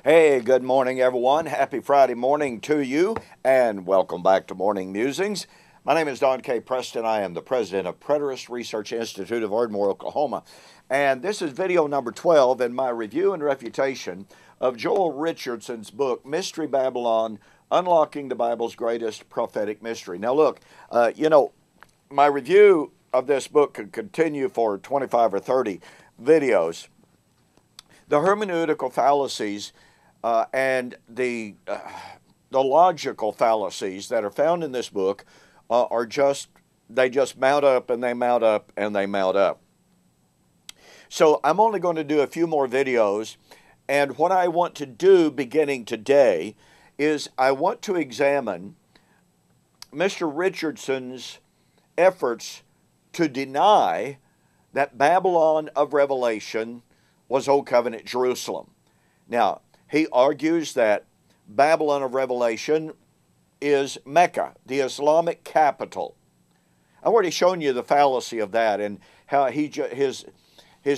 Hey, good morning, everyone. Happy Friday morning to you, and welcome back to Morning Musings. My name is Don K. Preston. I am the president of Preterist Research Institute of Ardmore, Oklahoma. And this is video number 12 in my review and refutation of Joel Richardson's book, Mystery Babylon, Unlocking the Bible's Greatest Prophetic Mystery. Now, look, my review of this book could continue for 25 or 30 videos. The hermeneutical fallacies and the logical fallacies that are found in this book they just mount up and they mount up and they mount up. So I'm only going to do a few more videos, and what I want to do beginning today is I want to examine Mr. Richardson's efforts to deny that Babylon of Revelation was Old Covenant Jerusalem. Now, he argues that Babylon of Revelation is Mecca, the Islamic capital. I've already shown you the fallacy of that and how his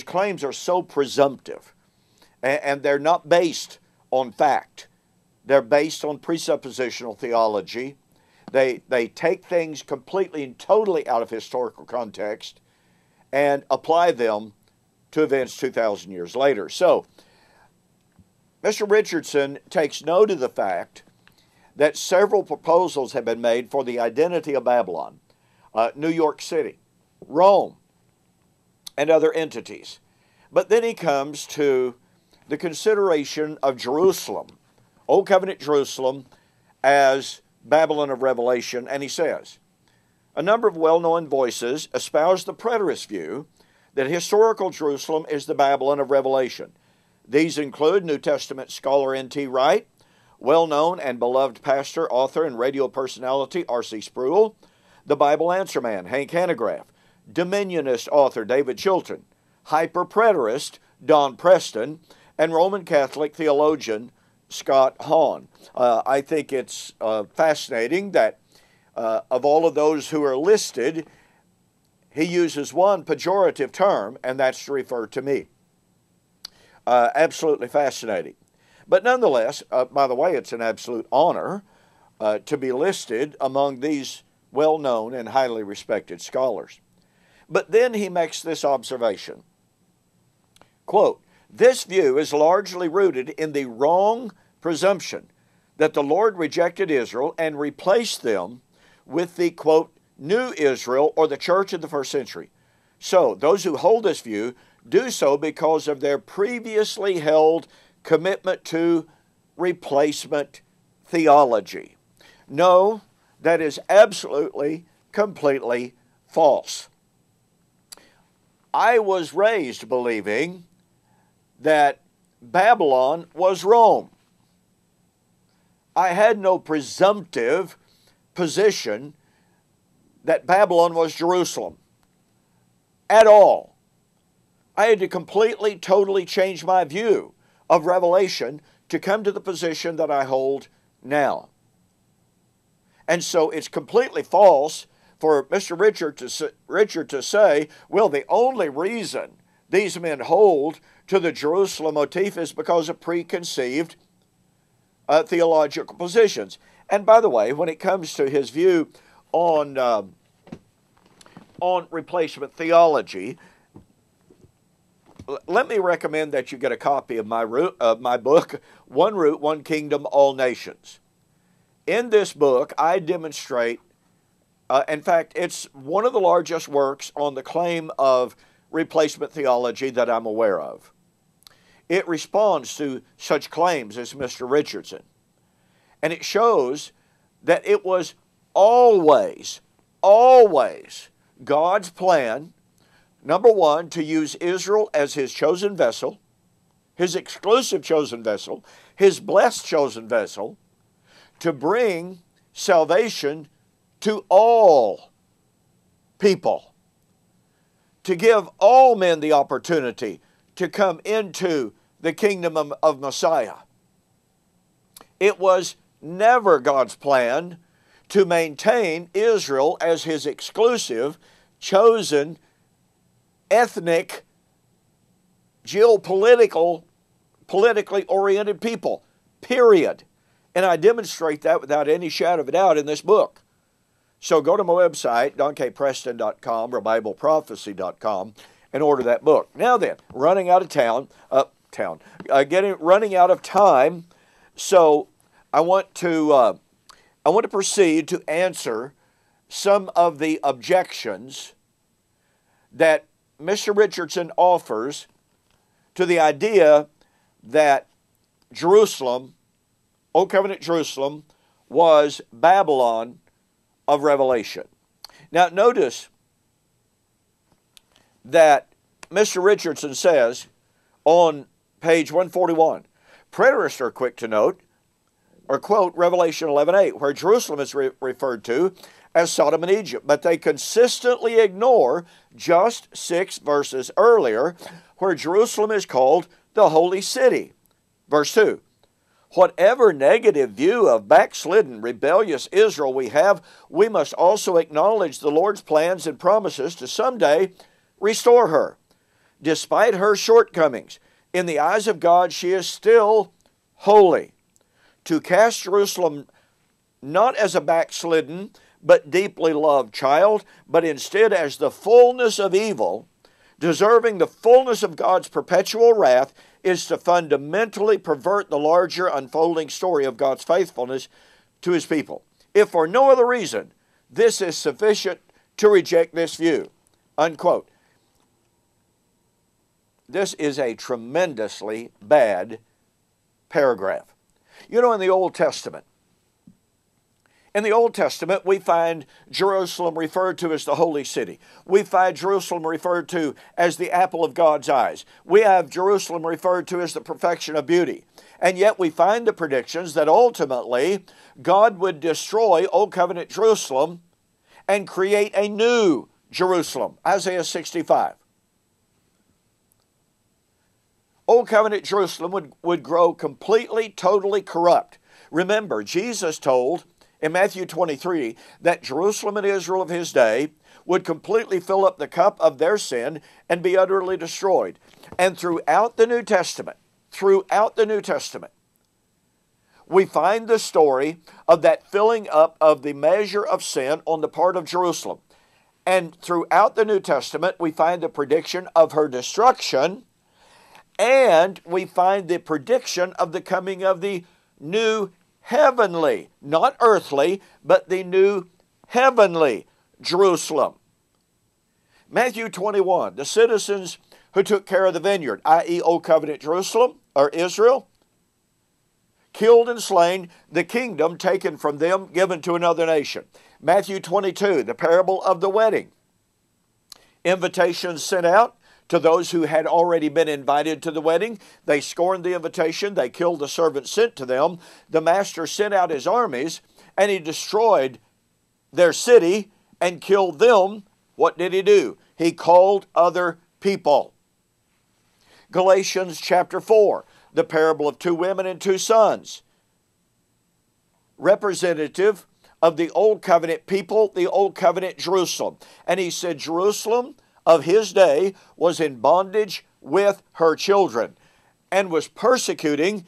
claims are so presumptive, and they're not based on fact. They're based on presuppositional theology. They take things completely and totally out of historical context and apply them to events 2,000 years later. So, Mr. Richardson takes note of the fact that several proposals have been made for the identity of Babylon, New York City, Rome, and other entities. But then he comes to the consideration of Jerusalem, Old Covenant Jerusalem, as Babylon of Revelation, and he says, a number of well-known voices espouse the preterist view that historical Jerusalem is the Babylon of Revelation. These include New Testament scholar N.T. Wright, well-known and beloved pastor, author, and radio personality R.C. Sproul, the Bible Answer Man Hank Hanegraaff, Dominionist author David Chilton, hyper-preterist Don Preston, and Roman Catholic theologian Scott Hahn. I think it's fascinating that of all of those who are listed, he uses one pejorative term, and that's to refer to me. Absolutely fascinating. But nonetheless, by the way, it's an absolute honor to be listed among these well-known and highly respected scholars. But then he makes this observation, quote, this view is largely rooted in the wrong presumption that the Lord rejected Israel and replaced them with the, quote, New Israel or the church of the first century. So those who hold this view do so because of their previously held commitment to replacement theology. No, that is absolutely, completely false. I was raised believing that Babylon was Rome. I had no presumptive position that Babylon was Jerusalem at all. I had to completely, totally change my view of Revelation to come to the position that I hold now. And so it's completely false for Mr. Richard to say, well, the only reason these men hold to the Jerusalem motif is because of preconceived theological positions. And by the way, when it comes to his view on replacement theology, let me recommend that you get a copy of my book, One Root, One Kingdom, All Nations. In this book, I demonstrate, in fact, it's one of the largest works on the claim of replacement theology that I'm aware of. It responds to such claims as Mr. Richardson. And it shows that it was always God's plan, number one, to use Israel as his chosen vessel, his exclusive chosen vessel, his blessed chosen vessel, to bring salvation to all people, to give all men the opportunity to come into the kingdom of Messiah. It was never God's plan to maintain Israel as his exclusive, chosen, ethnic, geopolitical politically oriented people, period. And I demonstrate that without any shadow of a doubt in this book. So go to my website, donkpreston.com or BibleProphecy.com, and order that book. Now then, running out of running out of time. So I want to proceed to answer some of the objections that Mr. Richardson offers to the idea that Jerusalem, Old Covenant Jerusalem, was Babylon of Revelation. Now notice that Mr. Richardson says on page 141, preterists are quick to note, or quote Revelation 11:8, where Jerusalem is referred to as Sodom and Egypt, but they consistently ignore just 6 verses earlier where Jerusalem is called the Holy City. Verse 2, whatever negative view of backslidden, rebellious Israel we have, we must also acknowledge the Lord's plans and promises to someday restore her. Despite her shortcomings, in the eyes of God, she is still holy. To cast Jerusalem not as a backslidden, but deeply loved child, but instead as the fullness of evil, deserving the fullness of God's perpetual wrath, is to fundamentally pervert the larger unfolding story of God's faithfulness to His people. If for no other reason, this is sufficient to reject this view. Unquote. This is a tremendously bad paragraph. You know, in the Old Testament, we find Jerusalem referred to as the holy city. We find Jerusalem referred to as the apple of God's eyes. We have Jerusalem referred to as the perfection of beauty. And yet we find the predictions that ultimately God would destroy Old Covenant Jerusalem and create a new Jerusalem. Isaiah 65. Old Covenant Jerusalem would grow completely, totally corrupt. Remember, Jesus told in Matthew 23 that Jerusalem and Israel of His day would completely fill up the cup of their sin and be utterly destroyed. And throughout the New Testament, we find the story of that filling up of the measure of sin on the part of Jerusalem. And throughout the New Testament, we find the prediction of her destruction, and we find the prediction of the coming of the new heavenly, not earthly, but the new heavenly Jerusalem. Matthew 21, the citizens who took care of the vineyard, i.e. Old Covenant Jerusalem, or Israel, killed and slain, the kingdom taken from them, given to another nation. Matthew 22, the parable of the wedding. Invitations sent out to those who had already been invited to the wedding. They scorned the invitation. They killed the servant sent to them. The master sent out his armies, and he destroyed their city and killed them. What did he do? He called other people. Galatians chapter 4, the parable of 2 women and 2 sons. Representative of the Old Covenant people, the Old Covenant Jerusalem. And he said Jerusalem of his day was in bondage with her children and was persecuting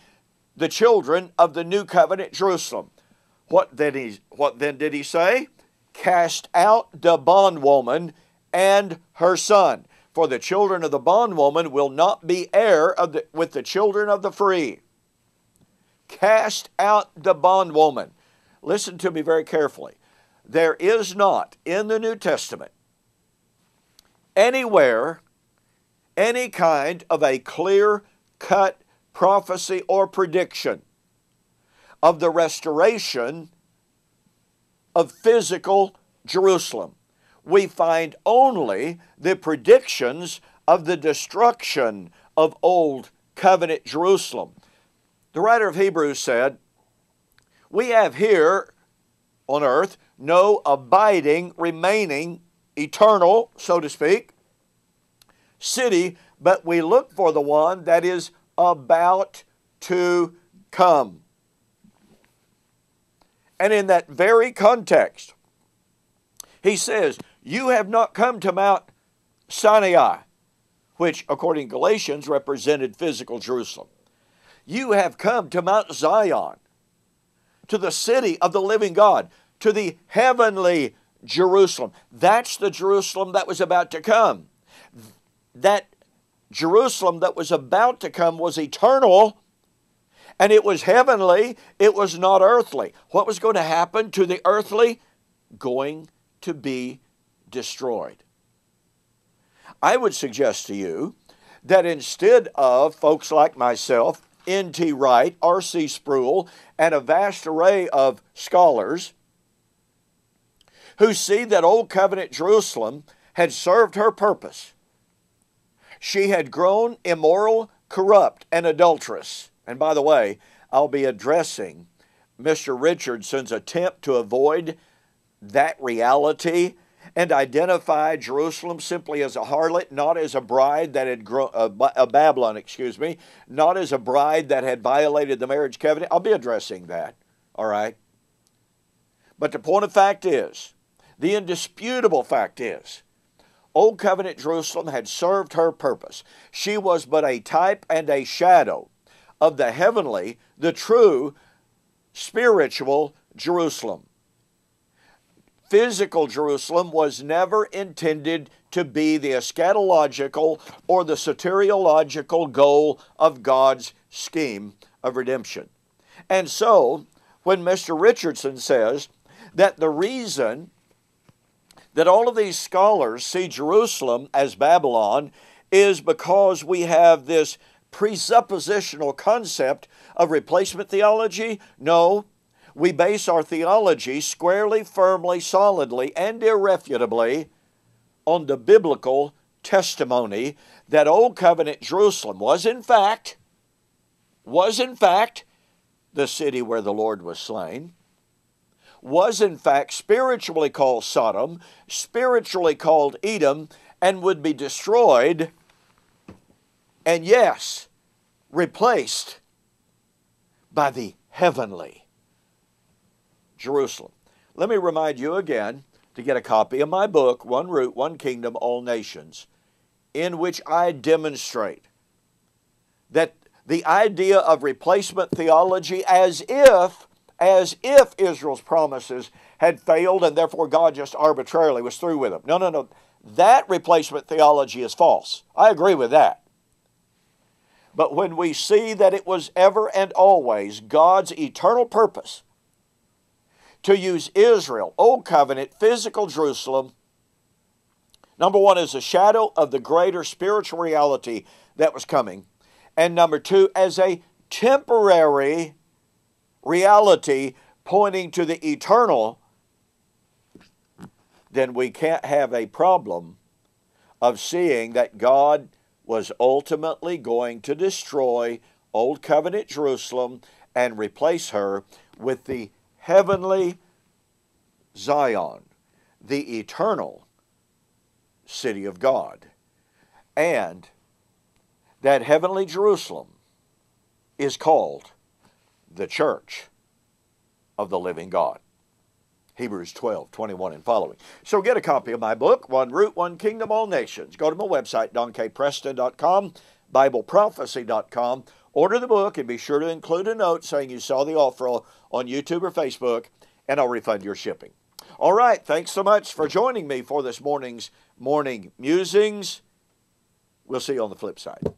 the children of the New Covenant Jerusalem. What then did he say? Cast out the bondwoman and her son, for the children of the bondwoman will not be heir with the children of the free. Cast out the bondwoman. Listen to me very carefully. There is not in the New Testament anywhere any kind of a clear-cut prophecy or prediction of the restoration of physical Jerusalem. We find only the predictions of the destruction of Old Covenant Jerusalem. The writer of Hebrews said, we have here on earth no abiding, remaining, eternal, so to speak, city, but we look for the one that is about to come. And in that very context, he says, you have not come to Mount Sinai, which, according to Galatians, represented physical Jerusalem. You have come to Mount Zion, to the city of the living God, to the heavenly Jerusalem. That's the Jerusalem that was about to come. That Jerusalem that was about to come was eternal, and it was heavenly. It was not earthly. What was going to happen to the earthly? Going to be destroyed. I would suggest to you that instead of folks like myself, N.T. Wright, R.C. Sproul, and a vast array of scholars who see that Old Covenant Jerusalem had served her purpose. She had grown immoral, corrupt, and adulterous. And by the way, I'll be addressing Mr. Richardson's attempt to avoid that reality and identify Jerusalem simply as a harlot, not as a bride that had grown, Babylon, not as a bride that had violated the marriage covenant. I'll be addressing that, all right? But the point of fact is, the indisputable fact is, Old Covenant Jerusalem had served her purpose. She was but a type and a shadow of the heavenly, the true, spiritual Jerusalem. Physical Jerusalem was never intended to be the eschatological or the soteriological goal of God's scheme of redemption. And so, when Mr. Richardson says that the reason that all of these scholars see Jerusalem as Babylon is because we have this presuppositional concept of replacement theology. No, we base our theology squarely, firmly, solidly, and irrefutably on the biblical testimony that Old Covenant Jerusalem was in fact the city where the Lord was slain, was in fact spiritually called Sodom, spiritually called Edom, and would be destroyed, and yes, replaced by the heavenly Jerusalem. Let me remind you again to get a copy of my book, One Root, One Kingdom, All Nations, in which I demonstrate that the idea of replacement theology as if Israel's promises had failed and therefore God just arbitrarily was through with them. No. That replacement theology is false. I agree with that. But when we see that it was ever and always God's eternal purpose to use Israel, Old Covenant, physical Jerusalem, number one, as a shadow of the greater spiritual reality that was coming, and number two, as a temporary reality pointing to the eternal, then we can't have a problem of seeing that God was ultimately going to destroy Old Covenant Jerusalem and replace her with the heavenly Zion, the eternal city of God. And that heavenly Jerusalem is called the church of the living God. Hebrews 12:21 and following. So get a copy of my book, One Root, One Kingdom, All Nations. Go to my website, donkpreston.com, BibleProphecy.com. Order the book and be sure to include a note saying you saw the offer on YouTube or Facebook, and I'll refund your shipping. All right, thanks so much for joining me for this morning's Morning Musings. We'll see you on the flip side.